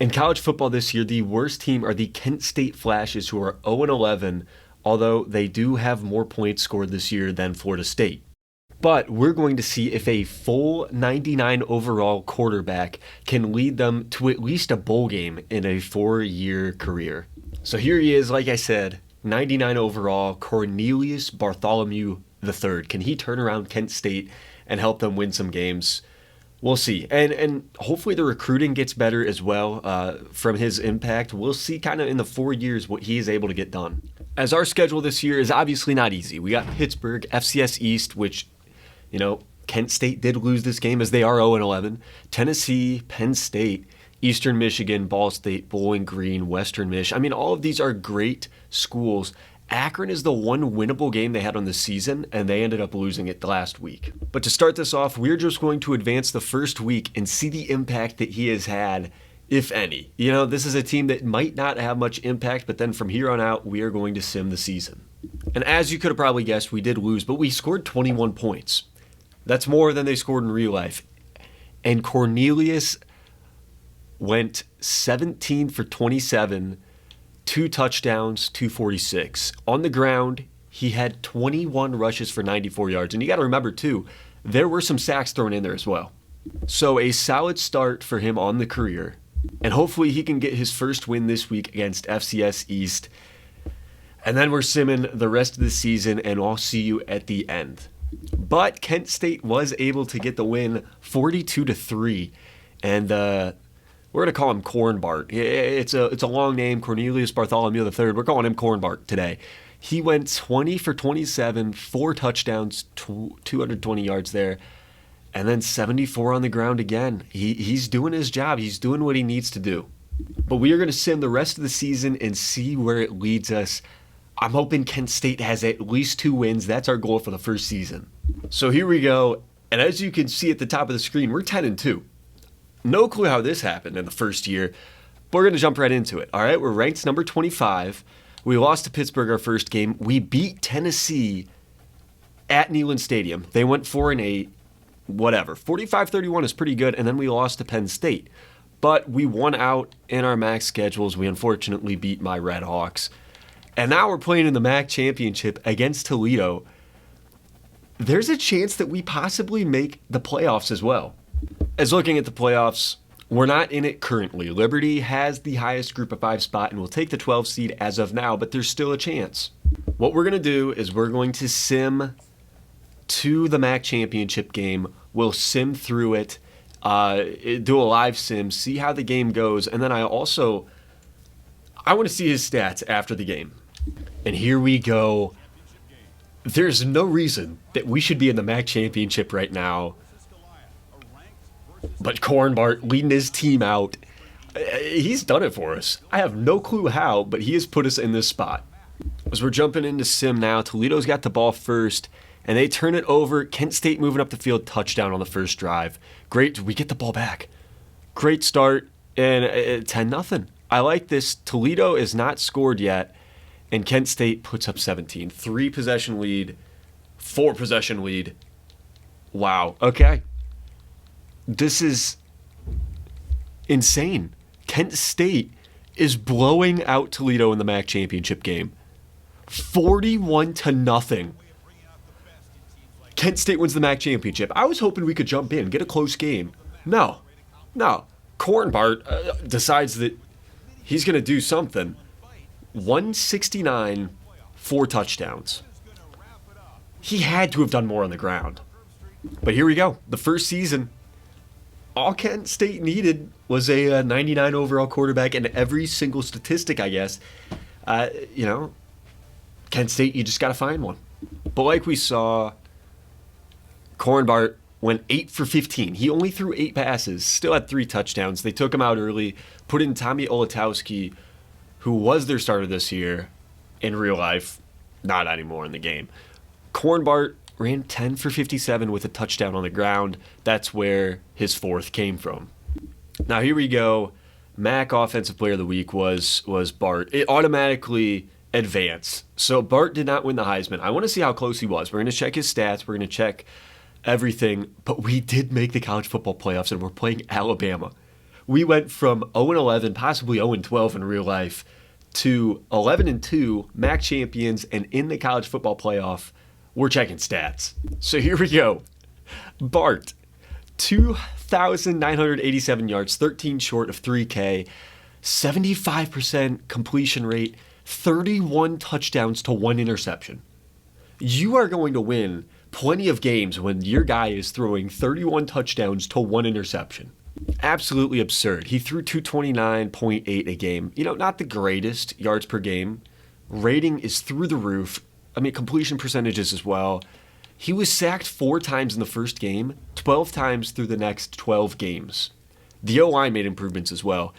In college football this year, the worst team are the Kent State Flashes, who are 0-11, although they do have more points scored this year than Florida State. But we're going to see if a full 99 overall quarterback can lead them to at least a bowl game in a 4-year career. So here he is, like I said, 99 overall, Cornelius Bartholomew III. Can he turn around Kent State and help them win some games? We'll see. And hopefully the recruiting gets better as well from his impact. We'll see kind of in the 4 years what he is able to get done. As our schedule this year is obviously not easy. We got Pittsburgh, FCS East, which, Kent State did lose this game as they are 0-11. Tennessee, Penn State, Eastern Michigan, Ball State, Bowling Green, Western Mich. All of these are great schools. Akron is the one winnable game they had on the season, and they ended up losing it last week. But to start this off, we're just going to advance the first week and see the impact that he has had, if any. This is a team that might not have much impact, but then from here on out, we are going to sim the season. And as you could have probably guessed, we did lose, but we scored 21 points. That's more than they scored in real life. And Cornelius went 17 for 27, 2 touchdowns, 246. On the ground, he had 21 rushes for 94 yards. And you got to remember, too, there were some sacks thrown in there as well. So a solid start for him on the career. And hopefully he can get his first win this week against FCS East. And then we're simming the rest of the season, and I'll see you at the end. But Kent State was able to get the win 42-3. And we're going to call him Corn Bart. It's a long name, Cornelius Bartholomew III. We're calling him Corn Bart today. He went 20 for 27, 4 touchdowns, 220 yards there, and then 74 on the ground again. He's doing his job. He's doing what he needs to do. But we are going to sim the rest of the season and see where it leads us. I'm hoping Kent State has at least 2 wins. That's our goal for the first season. So here we go. And as you can see at the top of the screen, we're 10-2. No clue how this happened in the first year, but we're going to jump right into it. All right, we're ranked number 25. We lost to Pittsburgh our first game. We beat Tennessee at Neyland Stadium. They went 4-8, whatever. 45-31 is pretty good, and then we lost to Penn State. But we won out in our MAC schedules. We unfortunately beat my Red Hawks. And now we're playing in the MAC championship against Toledo. There's a chance that we possibly make the playoffs as well. As looking at the playoffs, we're not in it currently. Liberty has the highest group of 5 spot and will take the 12 seed as of now, but there's still a chance. What we're going to do is we're going to sim to the MAC championship game. We'll sim through it, do a live sim, see how the game goes, and then I want to see his stats after the game. And here we go. There's no reason that we should be in the MAC championship right now. But Corn Bart leading his team out, he's done it for us. I have no clue how, but he has put us in this spot. As we're jumping into sim now, Toledo's got the ball first, and they turn it over. Kent State moving up the field, touchdown on the first drive. Great, we get the ball back. Great start, and 10-0. I like this. Toledo is not scored yet, and Kent State puts up 17. 3-possession lead, 4-possession lead. Wow, okay. This is insane. Kent State is blowing out Toledo in the MAC championship game. 41-0. Kent State wins the MAC championship. I was hoping we could jump in, get a close game. No. Corn Bart decides that he's going to do something. 169, 4 touchdowns. He had to have done more on the ground. But here we go. The first season. All Kent State needed was a 99 overall quarterback, and every single statistic, I guess. Kent State, you just got to find one. But like we saw, Corn Bart went 8 for 15. He only threw 8 passes, still had 3 touchdowns. They took him out early, put in Tommy Olatowski, who was their starter this year in real life, not anymore in the game. Corn Bart ran 10 for 57 with a touchdown on the ground. That's where his 4th came from. Now here we go. MAC Offensive Player of the Week was Bart. It automatically advanced. So Bart did not win the Heisman. I want to see how close he was. We're going to check his stats. We're going to check everything. But we did make the college football playoffs, and we're playing Alabama. We went from 0-11, possibly 0-12 in real life, to 11-2, MAC champions, and in the college football playoff. We're checking stats. So here we go. Bart, 2,987 yards, 13 short of 3K, 75% completion rate, 31 touchdowns to 1 interception. You are going to win plenty of games when your guy is throwing 31 touchdowns to 1 interception. Absolutely absurd. He threw 229.8 a game. Not the greatest yards per game. Rating is through the roof. Completion percentages as well. He was sacked 4 times in the first game, 12 times through the next 12 games. The O-line made improvements as well.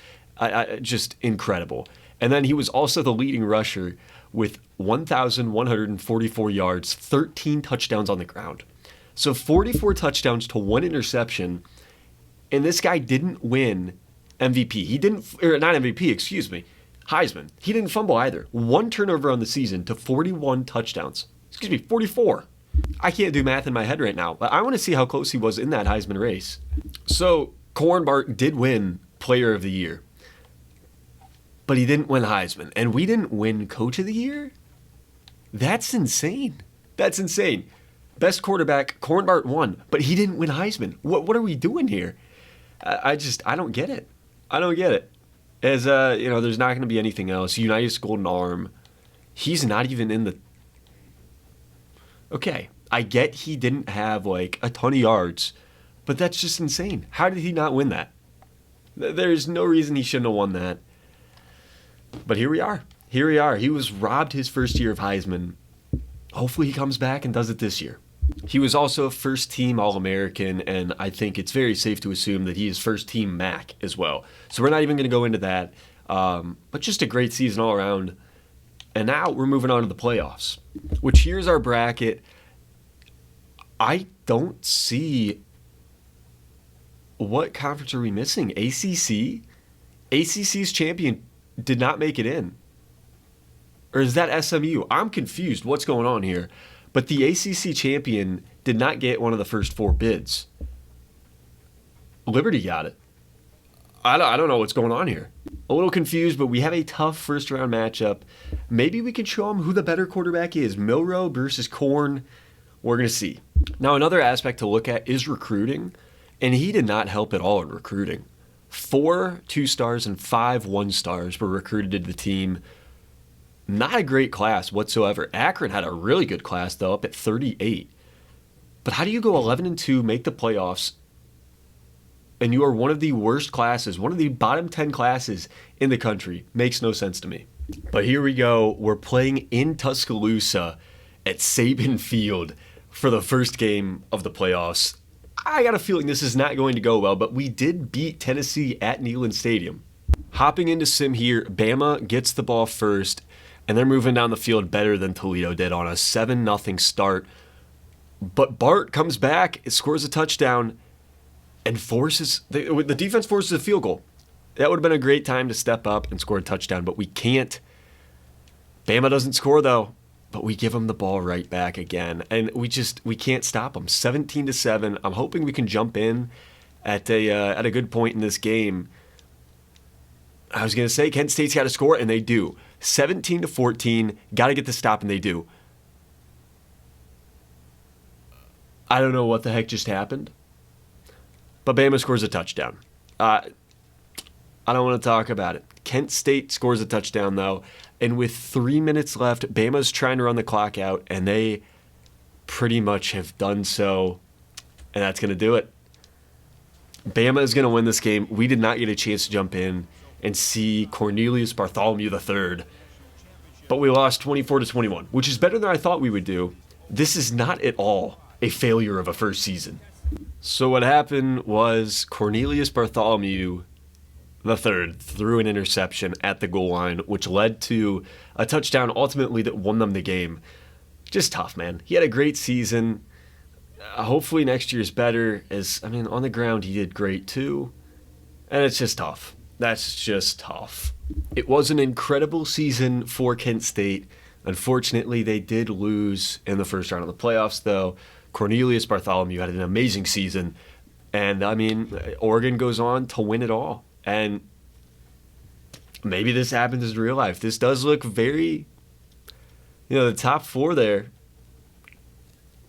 Just incredible. And then he was also the leading rusher with 1,144 yards, 13 touchdowns on the ground. So 44 touchdowns to 1 interception, and this guy didn't win MVP. Not MVP, excuse me, Heisman. He didn't fumble either. 1 turnover on the season to 41 touchdowns. 44. I can't do math in my head right now, but I want to see how close he was in that Heisman race. So Corn Bart did win Player of the Year, but he didn't win Heisman, and we didn't win Coach of the Year? That's insane. That's insane. Best quarterback, Corn Bart won, but he didn't win Heisman. What are we doing here? I don't get it. I don't get it. As there's not going to be anything else. Unitas Golden Arm, he's not even in the. Okay, I get he didn't have a ton of yards, but that's just insane. How did he not win that? There's no reason he shouldn't have won that. But here we are. He was robbed his first year of Heisman. Hopefully he comes back and does it this year. He was also a first-team All-American, and I think it's very safe to assume that he is first-team MAC as well. So we're not even going to go into that. But just a great season all around. And now we're moving on to the playoffs, which here's our bracket. I don't see what conference are we missing. ACC? ACC's champion did not make it in. Or is that SMU? I'm confused. What's going on here? But the ACC champion did not get one of the first 4 bids. Liberty got it. I don't know what's going on here. A little confused, but we have a tough first-round matchup. Maybe we can show them who the better quarterback is. Milroe versus Corn. We're going to see. Now, another aspect to look at is recruiting, and he did not help at all in recruiting. 4 2-stars and 5 1-stars were recruited to the team. Not a great class whatsoever. Akron had a really good class, though, up at 38. But how do you go 11-2, make the playoffs, and you are one of the worst classes, one of the bottom 10 classes in the country? Makes no sense to me. But here we go. We're playing in Tuscaloosa at Saban Field for the first game of the playoffs. I got a feeling this is not going to go well, but we did beat Tennessee at Neyland Stadium. Hopping into sim here, Bama gets the ball first, and they're moving down the field better than Toledo did on a 7-0 start. But Bart comes back, scores a touchdown, and the defense forces a field goal. That would have been a great time to step up and score a touchdown, but we can't. Bama doesn't score, though, but we give them the ball right back again, and we can't stop them. 17-7. I'm hoping we can jump in at a good point in this game. I was going to say Kent State's got to score, and they do. 17-14. Got to get the stop, and they do. I don't know what the heck just happened, but Bama scores a touchdown. I don't want to talk about it. Kent State scores a touchdown, though, and with 3 minutes left, Bama's trying to run the clock out, and they pretty much have done so, and that's going to do it. Bama is going to win this game. We did not get a chance to jump in and see Cornelius Bartholomew III, but we lost 24-21, which is better than I thought we would do. This is not at all a failure of a first season. So what happened was Cornelius Bartholomew III threw an interception at the goal line, which led to a touchdown ultimately that won them the game. Just tough, man. He had a great season. Hopefully next year is better. On the ground he did great too. And it's just tough. That's just tough. It was an incredible season for Kent State. Unfortunately, they did lose in the first round of the playoffs, though. Cornelius Bartholomew had an amazing season. And, Oregon goes on to win it all. And maybe this happens in real life. This does look very, the top 4 there,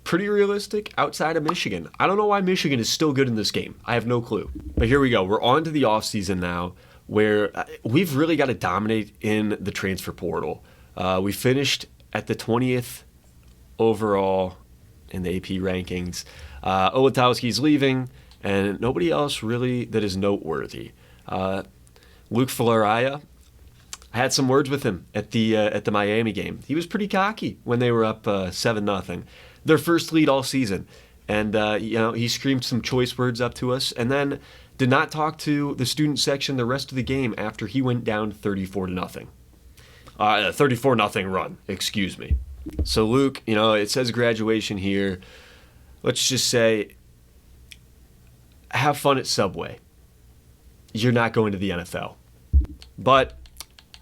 pretty realistic outside of Michigan. I don't know why Michigan is still good in this game. I have no clue. But here we go. We're on to the offseason now, where we've really got to dominate in the transfer portal. We finished at the 20th overall in the AP rankings. Olitowski's leaving, and nobody else really that is noteworthy. Luke Floraya, I had some words with him at the Miami game. He was pretty cocky when they were up 7-0. Their first lead all season. And, he screamed some choice words up to us and then did not talk to the student section the rest of the game after he went down 34-0. 34-0 run, excuse me. So, Luke, it says graduation here. Let's just say, have fun at Subway. You're not going to the NFL. But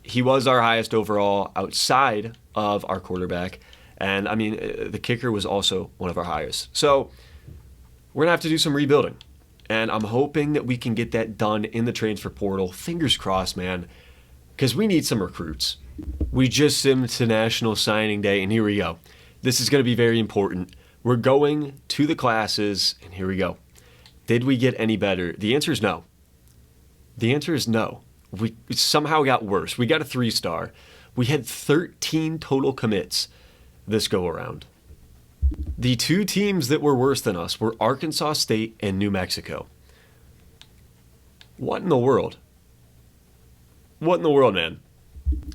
he was our highest overall outside of our quarterback. And, the kicker was also one of our highest. So we're going to have to do some rebuilding. And I'm hoping that we can get that done in the transfer portal. Fingers crossed, man, because we need some recruits. We just simmed to National Signing Day, and here we go. This is going to be very important. We're going to the classes, and here we go. Did we get any better? The answer is no. The answer is no. We somehow got worse. We got a 3-star. We had 13 total commits this go around. The 2 teams that were worse than us were Arkansas State and New Mexico. What in the world? What in the world, man?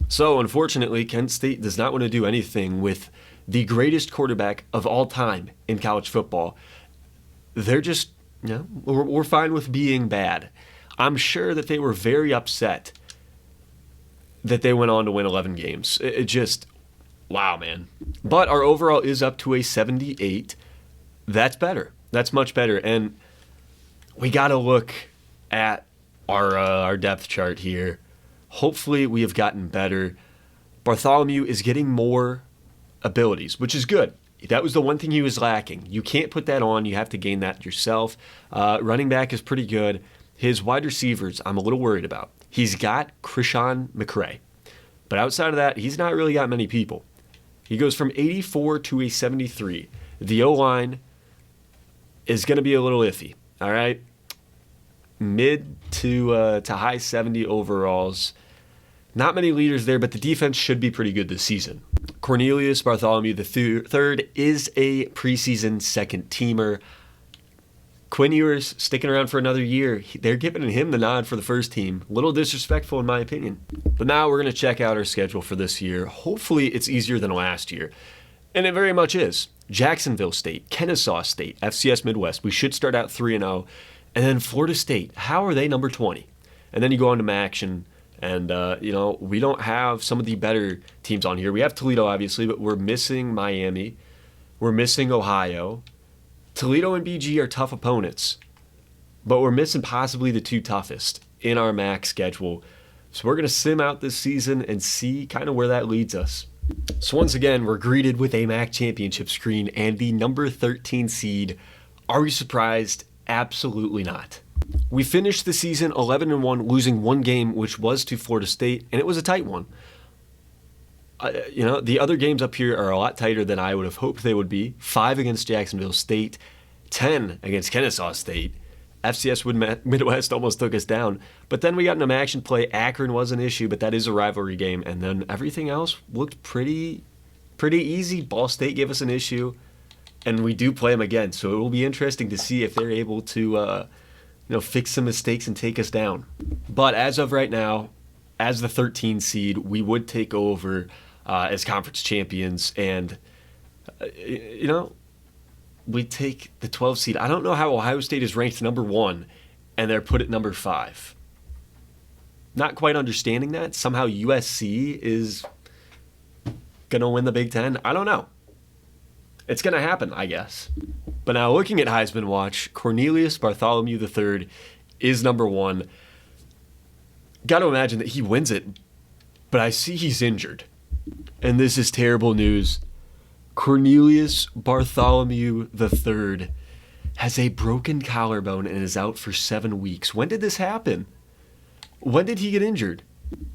So, unfortunately, Kent State does not want to do anything with the greatest quarterback of all time in college football. They're just, we're fine with being bad. I'm sure that they were very upset that they went on to win 11 games. It just, wow, man. But our overall is up to a 78. That's better. That's much better. And we got to look at our depth chart here. Hopefully we have gotten better. Bartholomew is getting more abilities, which is good. That was the one thing he was lacking. You can't put that on. You have to gain that yourself. Running back is pretty good. His wide receivers, I'm a little worried about. He's got Krishan McCray. But outside of that, he's not really got many people. He goes from 84 to a 73. The O-line is going to be a little iffy, all right? Mid to high 70 overalls. Not many leaders there, but the defense should be pretty good this season. Cornelius Bartholomew III is a preseason second-teamer. Quinn Ewers sticking around for another year. They're giving him the nod for the first team. A little disrespectful in my opinion. But now we're going to check out our schedule for this year. Hopefully it's easier than last year. And it very much is. Jacksonville State, Kennesaw State, FCS Midwest. We should start out 3-0. And then Florida State. How are they number 20? And then you go on to Maction. And, we don't have some of the better teams on here. We have Toledo, obviously, but we're missing Miami. We're missing Ohio. Toledo and BG are tough opponents, but we're missing possibly the 2 toughest in our MAC schedule. So we're going to sim out this season and see kind of where that leads us. So once again, we're greeted with a MAC championship screen and the number 13 seed. Are we surprised? Absolutely not. We finished the season 11-1, losing 1 game, which was to Florida State, and it was a tight one. The other games up here are a lot tighter than I would have hoped they would be. 5 against Jacksonville State, 10 against Kennesaw State. FCS Midwest almost took us down. But then we got into action play. Akron was an issue, but that is a rivalry game. And then everything else looked pretty easy. Ball State gave us an issue, and we do play them again. So it will be interesting to see if they're able to fix some mistakes and take us down. But as of right now, as the 13 seed, we would take over as conference champions, and we take the 12 seed. I don't know how Ohio State is ranked number 1 and they're put at number 5. Not quite understanding that. Somehow USC is gonna win the Big Ten. I don't know. It's gonna happen, I guess. But now looking at Heisman Watch, Cornelius Bartholomew III is number 1. Got to imagine that he wins it, but I see he's injured. And this is terrible news. Cornelius Bartholomew III has a broken collarbone and is out for 7 weeks. When did this happen? When did he get injured?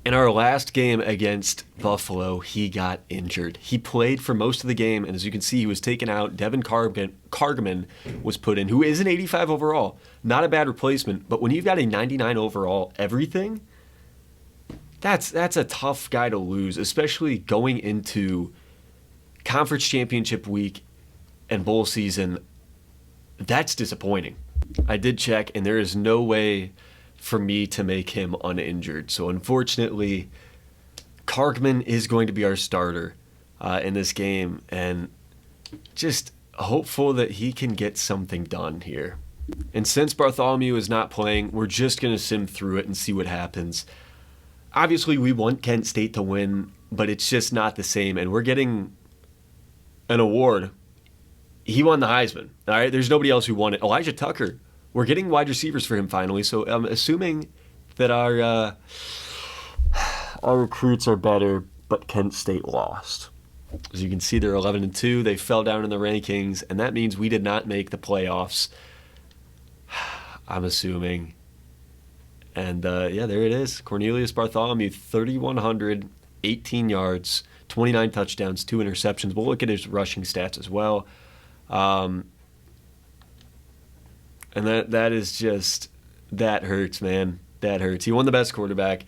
In our last game against Buffalo, he got injured. He played for most of the game, and as you can see, he was taken out. Devin Cargman was put in, who is an 85 overall. Not a bad replacement, but when you've got a 99 overall everything, that's a tough guy to lose, especially going into conference championship week and bowl season. That's disappointing. I did check, and there is no way for me to make him uninjured. So unfortunately, Cargman is going to be our starter in this game, and just hopeful that he can get something done here. And since Bartholomew is not playing, we're just going to sim through it and see what happens. Obviously, we want Kent State to win, but it's just not the same, and we're getting an award. He won the Heisman. All right, there's nobody else who won it. Elijah Tucker. We're getting wide receivers for him finally, so I'm assuming that our recruits are better, but Kent State lost. As you can see, they're 11-2. They fell down in the rankings, and that means we did not make the playoffs. I'm assuming. And yeah, there it is. Cornelius Bartholomew, 3,100, 18 yards, 29 touchdowns, 2 interceptions. We'll look at his rushing stats as well. And that is just, that hurts, man. That hurts. He won the best quarterback.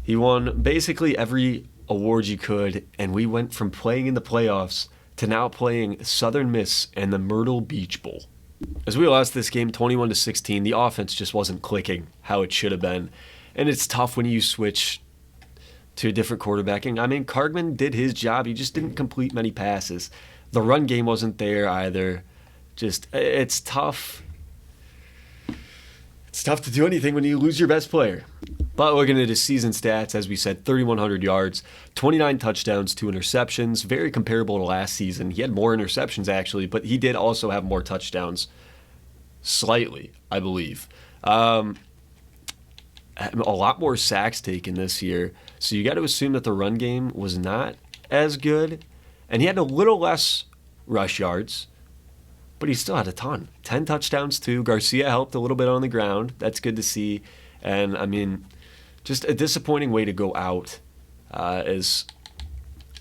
He won basically every award you could, and we went from playing in the playoffs to now playing Southern Miss and the Myrtle Beach Bowl. As we lost this game 21-16, the offense just wasn't clicking how it should have been. And it's tough when you switch to a different quarterbacking. I mean, Cargman did his job. He just didn't complete many passes. The run game wasn't there either. Just, it's tough. It's tough to do anything when you lose your best player. But looking at his season stats, as we said, 3,100 yards, 29 touchdowns, 2 interceptions, very comparable to last season. He had more interceptions, actually, but he did also have more touchdowns, slightly, I believe. A lot more sacks taken this year, so you got to assume that the run game was not as good. And he had a little less rush yards, but he still had a ton. 10 touchdowns, too. Garcia helped a little bit on the ground. That's good to see. And, I mean, just a disappointing way to go out. Is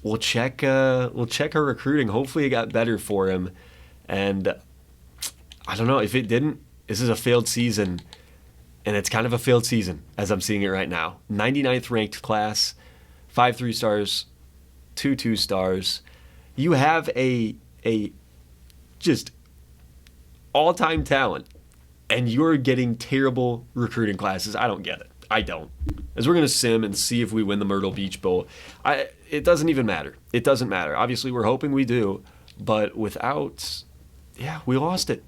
we'll check our recruiting. Hopefully it got better for him. And I don't know, if it didn't, this is a failed season. And it's kind of a failed season as I'm seeing it right now. 99th ranked class, 5 3-stars, 2 2-stars. You have a just all-time talent, and you're getting terrible recruiting classes. I don't get it. I don't. As we're going to sim and see if we win the Myrtle Beach Bowl, it doesn't even matter. It doesn't matter. Obviously, we're hoping we do, but without, we lost it.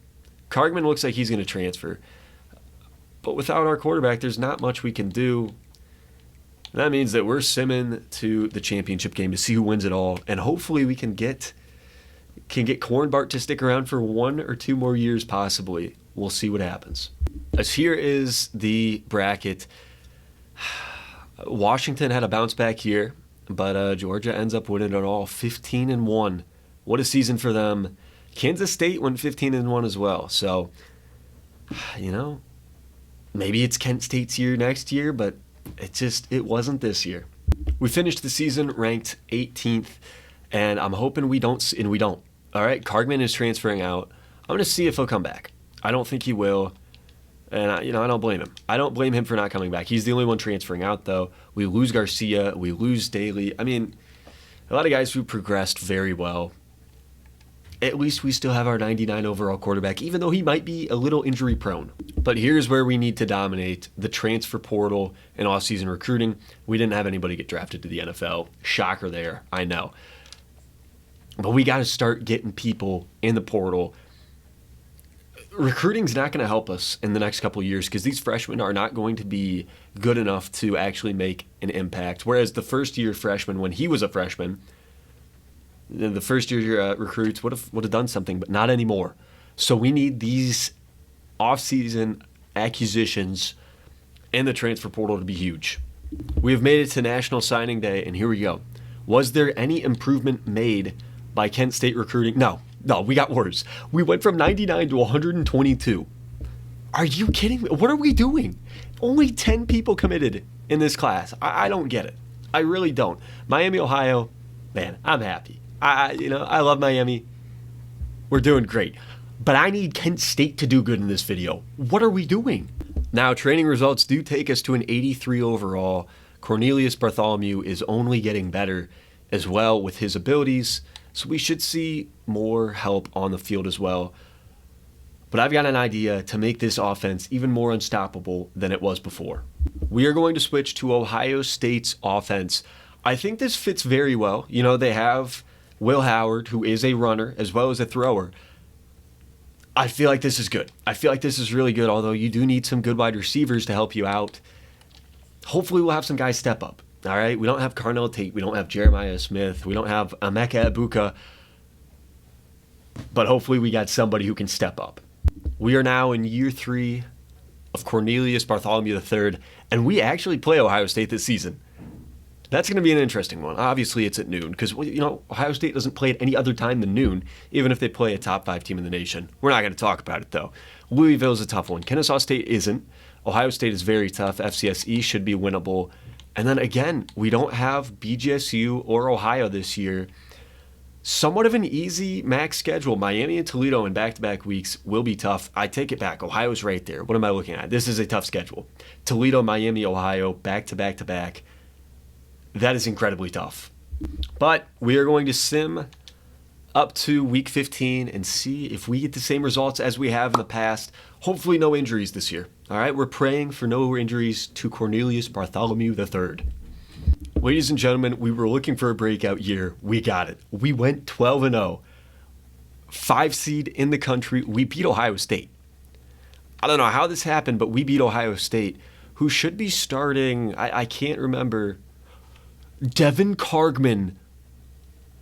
Cargman looks like he's going to transfer, but without our quarterback, there's not much we can do. And that means that we're simming to the championship game to see who wins it all, and hopefully we can get Cornbart to stick around for 1 or 2 more years, possibly. We'll see what happens. As here is the bracket. Washington had a bounce back year, but Georgia ends up winning it all, 15-1. What a season for them. Kansas State went 15-1 as well. So, maybe it's Kent State's year next year, but it wasn't this year. We finished the season ranked 18th, and I'm hoping we don't. All right, Cargman is transferring out. I'm going to see if he'll come back. I don't think he will, and I don't blame him. I don't blame him for not coming back. He's the only one transferring out, though. We lose Garcia. We lose Daly. I mean, a lot of guys who progressed very well. At least we still have our 99 overall quarterback, even though he might be a little injury prone. But here's where we need to dominate the transfer portal and off-season recruiting. We didn't have anybody get drafted to the NFL. Shocker there, I know. But we got to start getting people in the portal. Recruiting's not going to help us in the next couple of years because these freshmen are not going to be good enough to actually make an impact. Whereas the first-year freshman, when he was a freshman, the first-year recruits would have done something, but not anymore. So we need these off-season acquisitions and the transfer portal to be huge. We have made it to National Signing Day, and here we go. Was there any improvement made by Kent State recruiting? No, we got worse. We went from 99 to 122. Are you kidding me? What are we doing? Only 10 people committed in this class. I don't get it. I really don't. Miami, Ohio, man, I'm happy. I love Miami. We're doing great. But I need Kent State to do good in this video. What are we doing? Now, training results do take us to an 83 overall. Cornelius Bartholomew is only getting better as well with his abilities, so we should see more help on the field as well. But I've got an idea to make this offense even more unstoppable than it was before. We are going to switch to Ohio State's offense. I think this fits very well. You know, they have Will Howard, who is a runner as well as a thrower. I feel like this is good. I feel like this is really good, although you do need some good wide receivers to help you out. Hopefully we'll have some guys step up. All right, we don't have Carnell Tate, we don't have Jeremiah Smith, we don't have Emeka Ebuka, but hopefully we got somebody who can step up. We are now in year 3 of Cornelius Bartholomew III, and we actually play Ohio State this season. That's going to be an interesting one. Obviously, it's at noon because, you know, Ohio State doesn't play at any other time than noon, even if they play a top 5 team in the nation. We're not going to talk about it, though. Louisville is a tough one. Kennesaw State isn't. Ohio State is very tough. FCS East should be winnable. And then again, we don't have BGSU or Ohio this year. Somewhat of an easy MAC schedule. Miami and Toledo in back-to-back weeks will be tough. I take it back. Ohio's right there. What am I looking at? This is a tough schedule. Toledo, Miami, Ohio, back-to-back-to-back. That is incredibly tough. But we are going to sim up to week 15 and see if we get the same results as we have in the past. Hopefully no injuries this year. All right, we're praying for no injuries to Cornelius Bartholomew III. Ladies and gentlemen, we were looking for a breakout year. We got it. We went 12-0. 5 seed in the country. We beat Ohio State. I don't know how this happened, but we beat Ohio State, who should be starting, I can't remember. Devin Cargman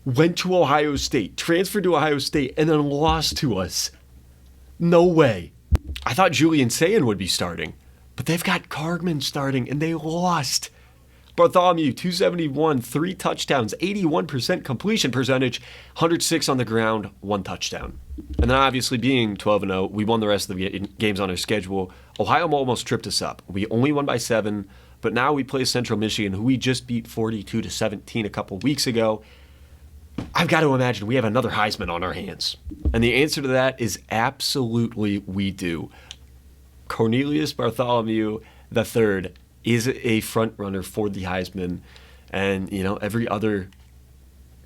went to Ohio State, transferred to Ohio State, and then lost to us. No way. I thought Julian Sayin would be starting, but they've got Cargman starting, and they lost. Bartholomew, 271, 3 touchdowns, 81% completion percentage, 106 on the ground, 1 touchdown. And then obviously being 12-0, we won the rest of the games on our schedule. Ohio almost tripped us up. We only won by 7, but now we play Central Michigan, who we just beat 42-17 a couple weeks ago. I've got to imagine we have another Heisman on our hands. And the answer to that is absolutely we do. Cornelius Bartholomew III is a front runner for the Heisman. And, you know, every other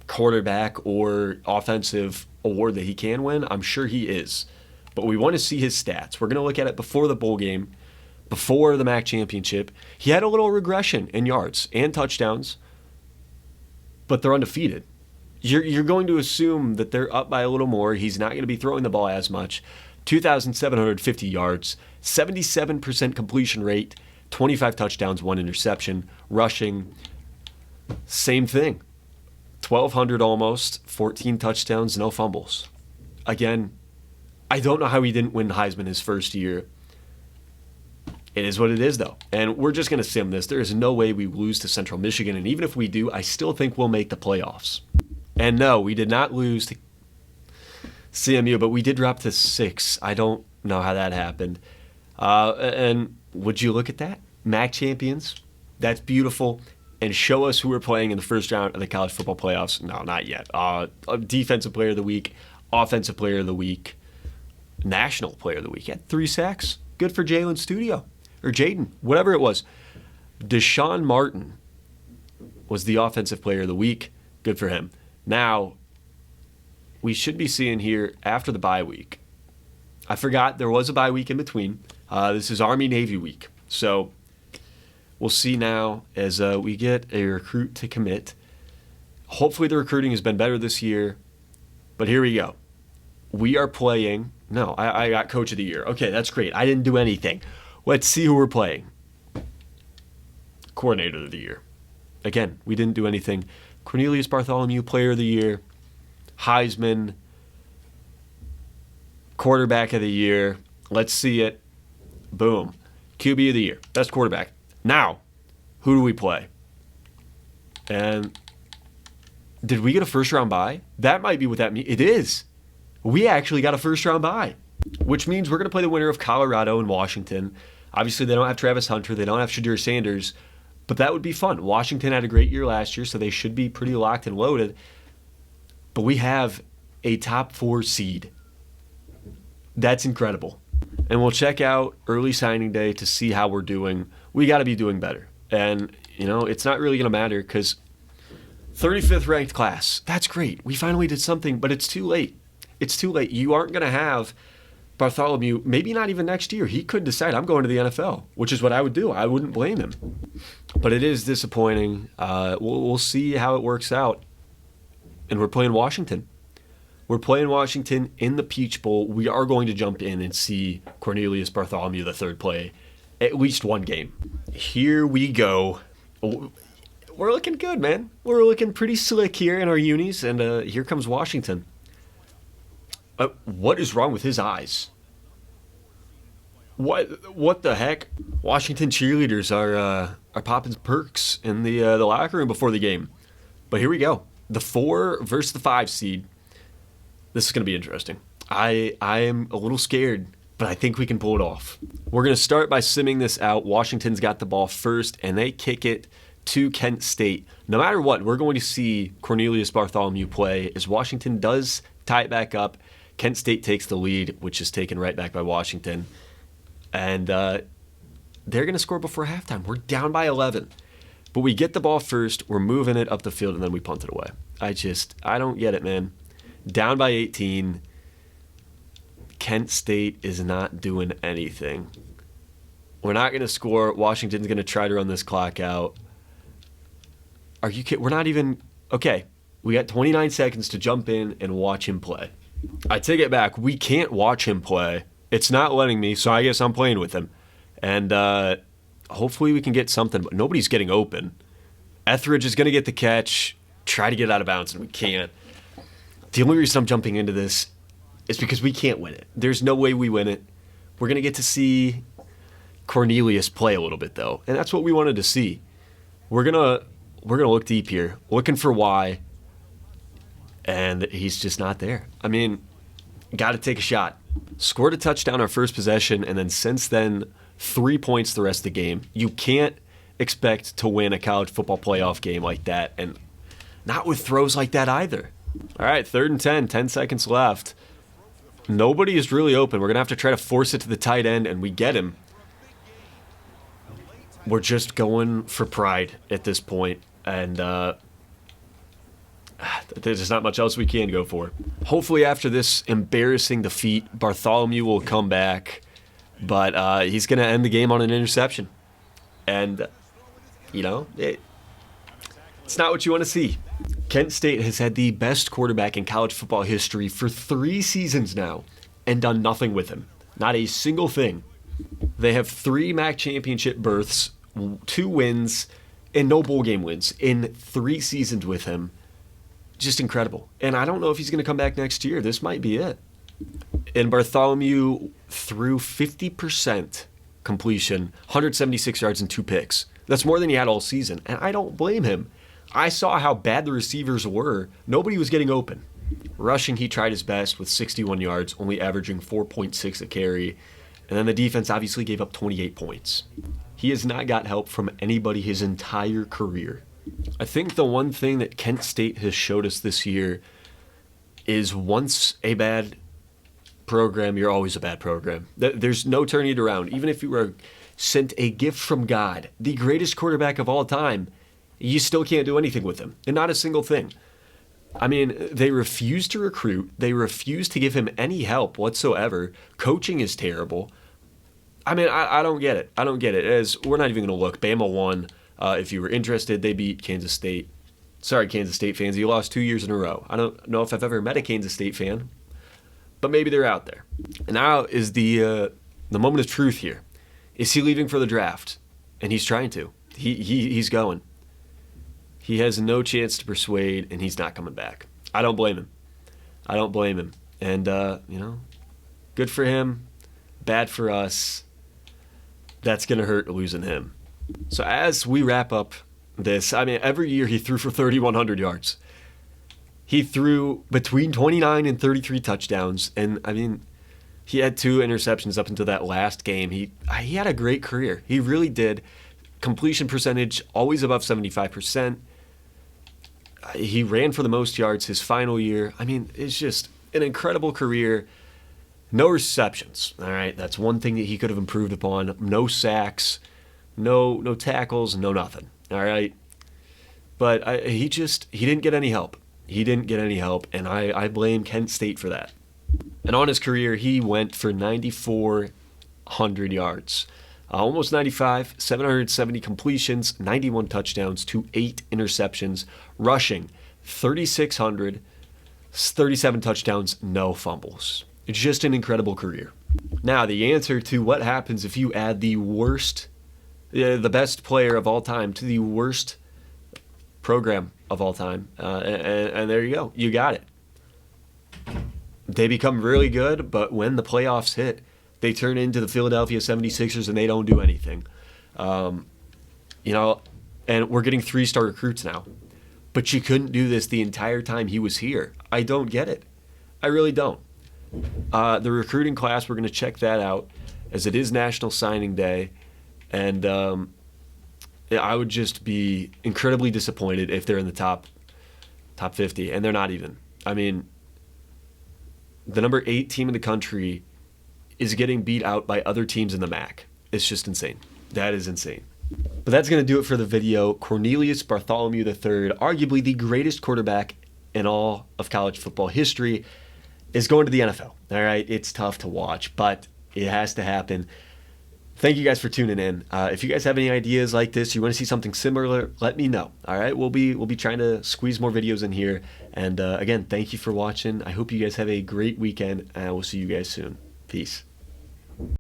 quarterback or offensive award that he can win, I'm sure he is. But we want to see his stats. We're going to look at it before the bowl game, before the MAC championship. He had a little regression in yards and touchdowns, but they're undefeated. You're going to assume that they're up by a little more. He's not going to be throwing the ball as much. 2,750 yards, 77% completion rate, 25 touchdowns, 1 interception. Rushing, same thing. 1,200 almost, 14 touchdowns, no fumbles. Again, I don't know how he didn't win Heisman his first year. It is what it is, though. And we're just going to sim this. There is no way we lose to Central Michigan. And even if we do, I still think we'll make the playoffs. And no, we did not lose to CMU, but we did drop to 6. I don't know how that happened. And would you look at that? MAC champions. That's beautiful. And show us who we're playing in the first round of the college football playoffs. No, not yet. Defensive player of the week, offensive player of the week, national player of the week. He had 3 sacks. Good for Jalen Studio. Or Jaden, whatever it was. Deshaun Martin was the offensive player of the week. Good for him. Now, we should be seeing here after the bye week. I forgot there was a bye week in between. This is Army-Navy week. So we'll see now as we get a recruit to commit. Hopefully the recruiting has been better this year. But here we go. We are playing. No, I got Coach of the Year. Okay, that's great. I didn't do anything. Let's see who we're playing. Coordinator of the Year. Again, we didn't do anything. Cornelius Bartholomew, Player of the Year. Heisman. Quarterback of the Year. Let's see it. Boom. QB of the Year. Best quarterback. Now, who do we play? And did we get a first round bye? That might be what that means. It is. We actually got a first round bye. which means we're going to play the winner of Colorado and Washington. Obviously, they don't have Travis Hunter. They don't have Shadir Sanders. But that would be fun. Washington had a great year last year, so they should be pretty locked and loaded. But we have a top 4 seed. That's incredible. And we'll check out early signing day to see how we're doing. We got to be doing better. And, it's not really going to matter because 35th ranked class, that's great. We finally did something, but it's too late. It's too late. You aren't going to have Bartholomew, maybe not even next year. He could decide, I'm going to the NFL, which is what I would do. I wouldn't blame him. But it is disappointing. We'll see how it works out. And we're playing Washington. We're playing Washington in the Peach Bowl. We are going to jump in and see Cornelius Bartholomew III play at least one game. Here we go. We're looking good, man. We're looking pretty slick here in our unis, and here comes Washington. What is wrong with his eyes? What the heck? Washington cheerleaders are popping perks in the locker room before the game. But here we go. The 4 versus the 5 seed. This is going to be interesting. I am a little scared, but I think we can pull it off. We're going to start by simming this out. Washington's got the ball first, and they kick it to Kent State. No matter what, we're going to see Cornelius Bartholomew play as Washington does tie it back up. Kent State takes the lead, which is taken right back by Washington. And they're going to score before halftime. We're down by 11. But we get the ball first, we're moving it up the field, and then we punt it away. I don't get it, man. Down by 18. Kent State is not doing anything. We're not going to score. Washington's going to try to run this clock out. Are you kidding? We're not even... Okay, we got 29 seconds to jump in and watch him play. I take it back. We can't watch him play. It's not letting me, so I guess I'm playing with him. And hopefully we can get something, but nobody's getting open. Etheridge is going to get the catch, try to get out of bounds, and we can't. The only reason I'm jumping into this is because we can't win it. There's no way we win it. We're going to get to see Cornelius play a little bit, though, and that's what we wanted to see. We're gonna look deep here, looking for why, and he's just not there. I mean, got to take a shot. Scored a touchdown our first possession, and then since then, 3 points the rest of the game. You can't expect to win a college football playoff game like that, and not with throws like that either. All right, 3rd and 10, 10 seconds left. Nobody is really open. We're going to have to try to force it to the tight end, and we get him. We're just going for pride at this point, and there's not much else we can go for. Hopefully after this embarrassing defeat, Bartholomew will come back, but he's going to end the game on an interception. And, it's not what you want to see. Kent State has had the best quarterback in college football history for 3 seasons now and done nothing with him. Not a single thing. They have 3 MAC championship berths, 2 wins, and no bowl game wins in 3 seasons with him. Just incredible. And I don't know if he's going to come back next year. This might be it. And Bartholomew threw 50% completion, 176 yards and 2 picks. That's more than he had all season, and I don't blame him. I saw how bad the receivers were. Nobody was getting open. Rushing, he tried his best with 61 yards, only averaging 4.6 a carry. And then the defense obviously gave up 28 points. He has not got help from anybody his entire career. I think the one thing that Kent State has showed us this year is once a bad program, you're always a bad program. There's no turning it around. Even if you were sent a gift from God, the greatest quarterback of all time, you still can't do anything with him. And not a single thing. I mean, they refuse to recruit. They refuse to give him any help whatsoever. Coaching is terrible. I mean, I don't get it. I don't get it. As we're not even going to look. Bama won. If you were interested, they beat Kansas State. Sorry, Kansas State fans. You lost 2 years in a row. I don't know if I've ever met a Kansas State fan, but maybe they're out there. And now is the moment of truth here. Is he leaving for the draft? And he's trying to. He's going. He has no chance to persuade, and he's not coming back. I don't blame him. I don't blame him. And, good for him, bad for us. That's going to hurt losing him. So as we wrap up this, I mean, every year he threw for 3,100 yards. He threw between 29 and 33 touchdowns. And, I mean, He had 2 interceptions up until that last game. He had a great career. He really did. Completion percentage always above 75%. He ran for the most yards his final year. I mean, it's just an incredible career. No receptions. All right, that's one thing that he could have improved upon. No sacks, no tackles, no nothing. All right, but he didn't get any help. He didn't get any help, and I blame Kent State for that. And on his career, he went for 9,400 yards, almost 95, 770 completions, 91 touchdowns to 8 interceptions, rushing 3,600, 37 touchdowns, no fumbles. It's just an incredible career. Now, the answer to what happens if you add the best player of all time to the worst program of all time, and there you go. You got it. They become really good, but when the playoffs hit, they turn into the Philadelphia 76ers and they don't do anything. And we're getting 3-star recruits now. But you couldn't do this the entire time he was here. I don't get it. I really don't. The recruiting class, we're going to check that out, as it is National Signing Day. And I would just be incredibly disappointed if they're in the top 50, and they're not even. I mean, the number 8 team in the country is getting beat out by other teams in the MAC. It's just insane. That is insane. But that's going to do it for the video. Cornelius Bartholomew III, arguably the greatest quarterback in all of college football history, is going to the NFL. All right, it's tough to watch, but it has to happen. Thank you guys for tuning in. If you guys have any ideas like this, you want to see something similar, let me know. All right, we'll be trying to squeeze more videos in here. And again, thank you for watching. I hope you guys have a great weekend, and we'll see you guys soon. Peace.